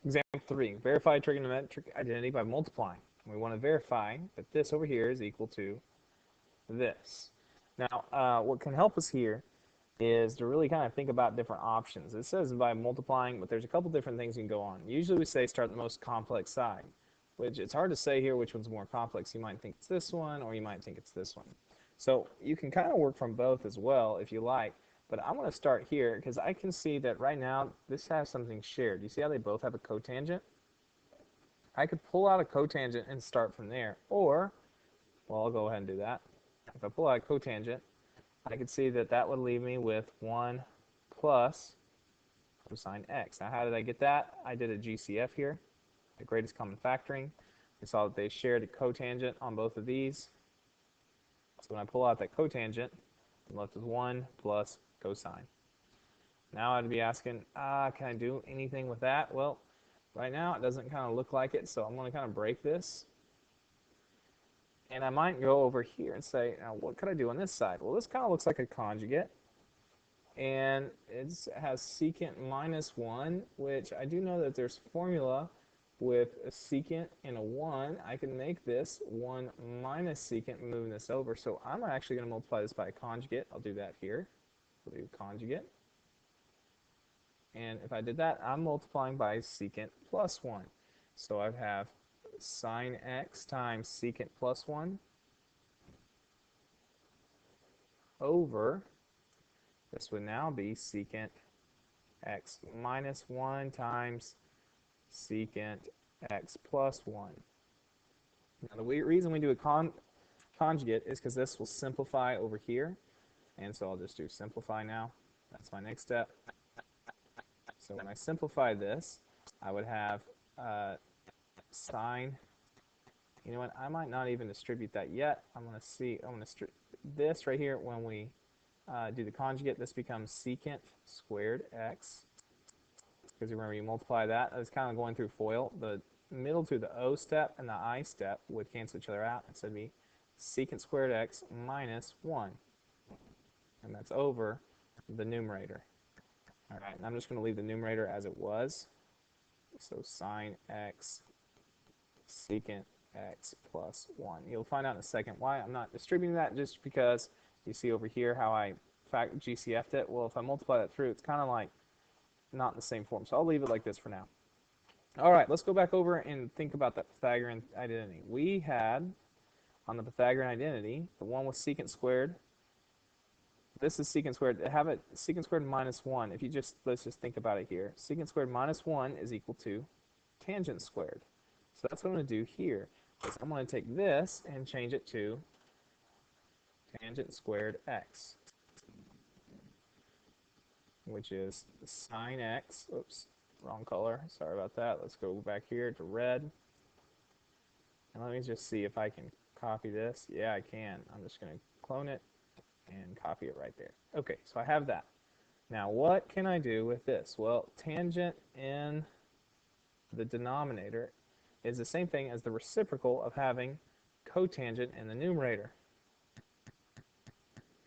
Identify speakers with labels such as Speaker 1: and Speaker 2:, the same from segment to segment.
Speaker 1: Example 3, verify trigonometric identity by multiplying. We want to verify that this over here is equal to this. Now, what can help us here is to really kind of think about different options. It says by multiplying, but there's a couple different things you can go on. Usually we say start the most complex side, which it's hard to say here which one's more complex. You might think it's this one, or you might think it's this one. So you can kind of work from both as well if you like, but I'm going to start here because I can see that right now this has something shared. You see how they both have a cotangent? I could pull out a cotangent and start from there, or, well, I'll go ahead and do that. If I pull out a cotangent, I could see that that would leave me with 1 plus cosine x. Now, how did I get that? I did a GCF here, the greatest common factoring. We saw that they shared a cotangent on both of these. So when I pull out that cotangent, I'm left with 1 plus cosine. Now I'd be asking, can I do anything with that? Well, right now it doesn't kind of look like it, so I'm going to kind of break this. And I might go over here and say, now what could I do on this side? Well, this kind of looks like a conjugate. And it has secant minus 1, which I do know that there's formula with a secant and a 1. I can make this 1 minus secant, moving this over. So I'm actually going to multiply this by a conjugate. I'll do that here. We'll do conjugate. And if I did that, I'm multiplying by secant plus 1. So I have sine x times secant plus 1 over, this would now be secant x minus 1 times secant x plus 1. Now the reason we do a conjugate is because this will simplify over here. And so I'll just do simplify now. That's my next step. So when I simplify this, I would have sine. You know what? I might not even distribute that yet. I'm going to this right here when we do the conjugate. This becomes secant squared x. Because remember, you multiply that. It's kind of going through FOIL. The middle to the O step and the I step would cancel each other out. So it'd be secant squared x minus 1. And that's over the numerator. All right, and I'm just going to leave the numerator as it was. So sine x secant x plus 1. You'll find out in a second why I'm not distributing that, just because you see over here how I GCF'd it. Well, if I multiply that through, it's kind of like not in the same form. So I'll leave it like this for now. All right, let's go back over and think about that Pythagorean identity. We had, on the Pythagorean identity, the one with secant squared. This is secant squared. Have it secant squared minus 1. If you just, let's just think about it here. Secant squared minus 1 is equal to tangent squared. So that's what I'm going to do here. Is I'm going to take this and change it to tangent squared x, which is sine x. Oops, wrong color. Sorry about that. Let's go back here to red. And let me just see if I can copy this. Yeah, I can. I'm just going to clone it and copy it right there. Okay, so I have that. Now, what can I do with this? Well, tangent in the denominator is the same thing as the reciprocal of having cotangent in the numerator.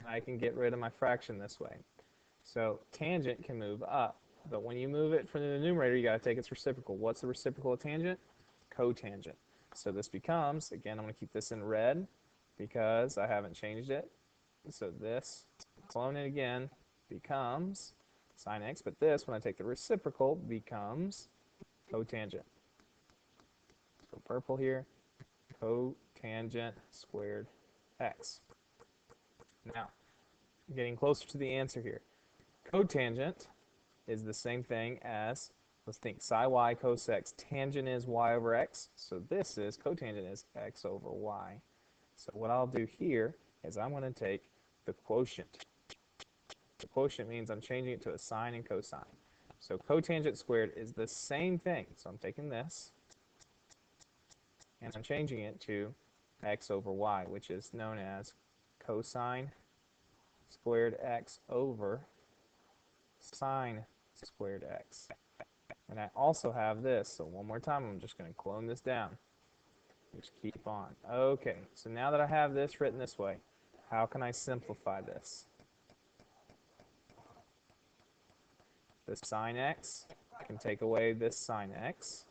Speaker 1: I can get rid of my fraction this way. So tangent can move up, but when you move it from the numerator, you got to take its reciprocal. What's the reciprocal of tangent? Cotangent. So this becomes, again, I'm going to keep this in red because I haven't changed it. So this, clone it again, becomes sine x, but this, when I take the reciprocal, becomes cotangent. So purple here, cotangent squared x. Now, getting closer to the answer here. Cotangent is the same thing as, let's think, psi y cos x. Tangent is y over x, so this is, cotangent is x over y. So what I'll do here is I'm going to take the quotient. The quotient means I'm changing it to a sine and cosine. So cotangent squared is the same thing. So I'm taking this, and I'm changing it to x over y, which is known as cosine squared x over sine squared x. And I also have this, so one more time, I'm just going to clone this down. Just keep on. Okay, so now that I have this written this way, how can I simplify this? The sine x I can take away this sine x.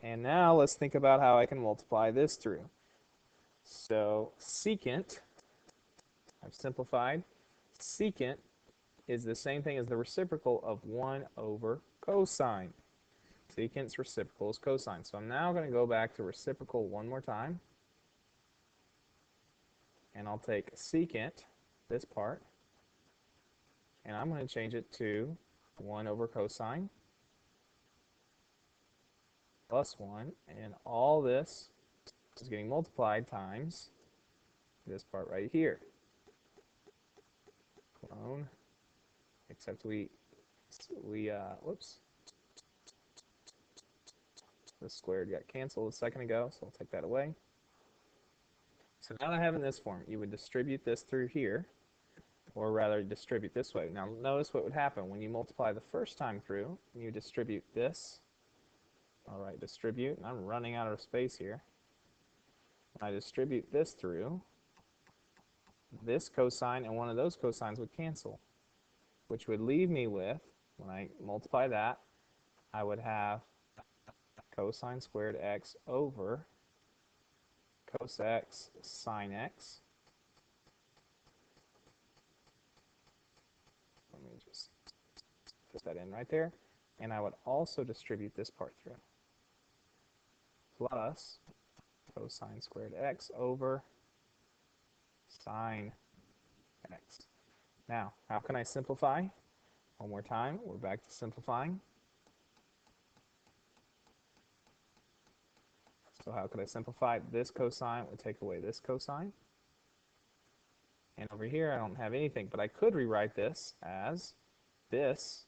Speaker 1: And now let's think about how I can multiply this through. So secant, I've simplified, secant is the same thing as the reciprocal of 1 over cosine. Secant's reciprocal is cosine. So I'm now going to go back to reciprocal one more time. And I'll take secant, this part, and I'm going to change it to 1 over cosine plus 1. And all this is getting multiplied times this part right here. Clone, except whoops. The squared got canceled a second ago, so I'll take that away. So now that I have it in this form, you would distribute this through here, or rather distribute this way. Now notice what would happen when you multiply the first time through, you distribute this. Alright, distribute, and I'm running out of space here. When I distribute this through, this cosine and one of those cosines would cancel, which would leave me with, when I multiply that, I would have cosine squared x over cos x sine x. Let me just put that in right there. And I would also distribute this part through. Plus cosine squared x over sine x. Now, how can I simplify? One more time, we're back to simplifying. So how could I simplify? This cosine would take away this cosine. And over here I don't have anything, but I could rewrite this as this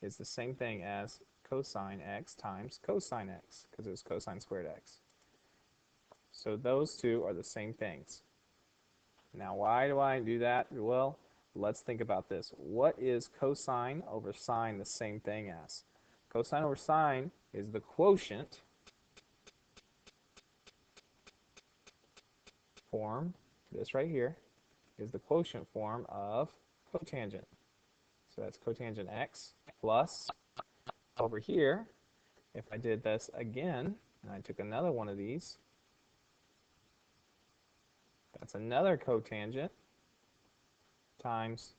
Speaker 1: is the same thing as cosine x times cosine x, because it was cosine squared x. So those two are the same things. Now why do I do that? Well, let's think about this. What is cosine over sine the same thing as? Cosine over sine is the quotient form, this right here, is the quotient form of cotangent. So that's cotangent x plus, over here, if I did this again, and I took another one of these, that's another cotangent times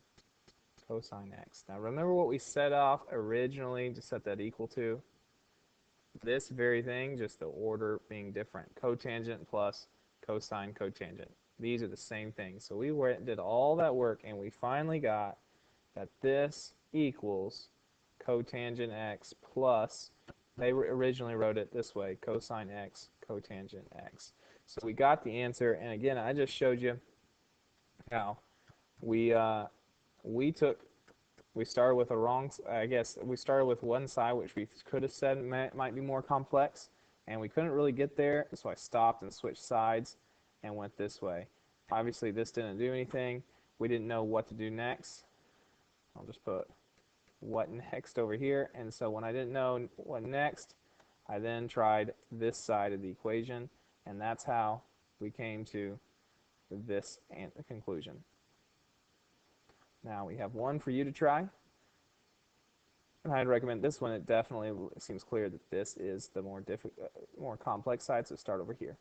Speaker 1: cosine x. Now remember what we set off originally to set that equal to? This very thing, just the order being different. Cotangent plus cosine cotangent. These are the same thing. So we did all that work and we finally got that this equals cotangent x plus, they originally wrote it this way, cosine x cotangent x. So we got the answer, and again I just showed you how we started with a wrong, I guess we started with one side which we could have said might be more complex, and we couldn't really get there, so I stopped and switched sides and went this way. Obviously this didn't do anything. We didn't know what to do next. I'll just put what next over here, and so when I didn't know what next, I then tried this side of the equation, and that's how we came to this conclusion. Now we have one for you to try, and I'd recommend this one. It definitely seems clear that this is the more complex side, so start over here.